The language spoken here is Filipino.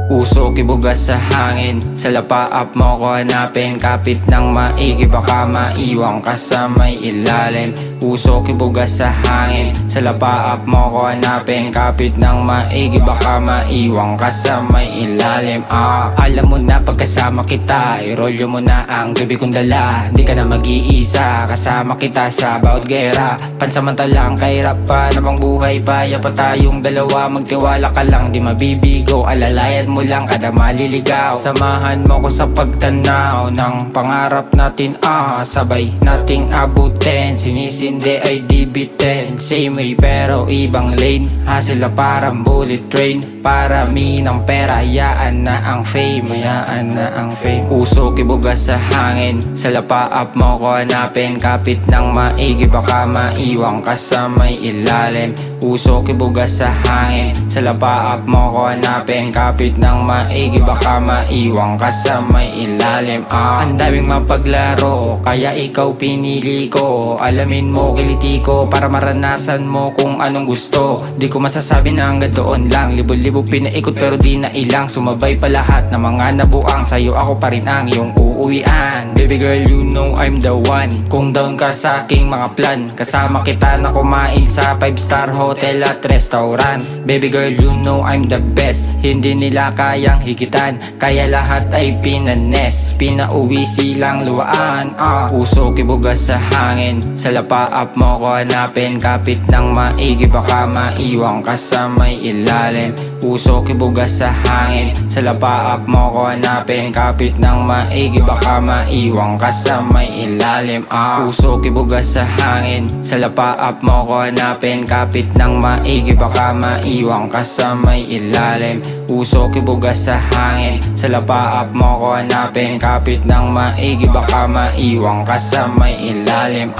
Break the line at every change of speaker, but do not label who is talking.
Uso kibugas sa hangin, sa lapaap mo ko hanapin. Kapit ng maigi baka maiwang ka sa may ilalim. Uso kibugas sa hangin, sa lapaap mo ko hanapin. Kapit ng maigi baka maiwang ka sa may ilalim. Alam mo na pagkasama kita, irolyo mo na ang gabi kong dala. Di ka na mag-iisa, kasama kita sa bawat gera. Pansamantalang kahirapan na pang buhay, paya pa tayong dalawa. Magtiwala ka lang, di mabibigo, alalayan mo lang kada maliligaw. Samahan mo ko sa pagtanaw ng pangarap natin, sabay nating abutin. Sinisindi ay di bitin, same way pero ibang lane. Hassle na parang bullet train, parami ng pera, hayaan na ang fame, hayaan na ang fame. Uso kibugas sa hangin, sa lapaap mo ko hanapin. Kapit ng maigi baka maiwang ka sa may ilalim. Uso kibugas sa hangin, sa lapaap mo ko hanapin. Kapit ng maigi baka maiwang ka sa may ilalim. Ang daming mapaglaro, kaya ikaw pinili ko. Alamin mo, kiliti ko, para maranasan mo kung anong gusto. Di ko masasabi na hanggang doon lang. Libo-libo pinaikot pero di na ilang. Sumabay pa lahat ng mga nabuang, sa'yo ako pa rin ang iyong uuwian. Baby girl, you know I'm the one. Kung down ka sa aking mga plan, kasama kita na kumain sa 5-star hotel at restaurant. Baby girl, you know I'm the best, hindi nila kayang higitan. Kaya lahat ay pinanes, pinauwi silang luwaan. Uso kibugas sa hangin, sa lapaap mo ko hanapin. Kapit ng maigi baka maiwang ka sa may ilalim. Uso kibugas sa hangin, sa lapaap mo ko hanapin. Kapit ng maigi baka maiwang ka sa may ilalim. Uso kibugas sa hangin, sa lapaap mo ko hanapin. Kapit ng maigi baka maiwang ka sa may ilalim. Uso kibugas sa hangin, sa lapaap mo ko hanapin. Kapit ng maigi baka maiwang ka sa may ilalim.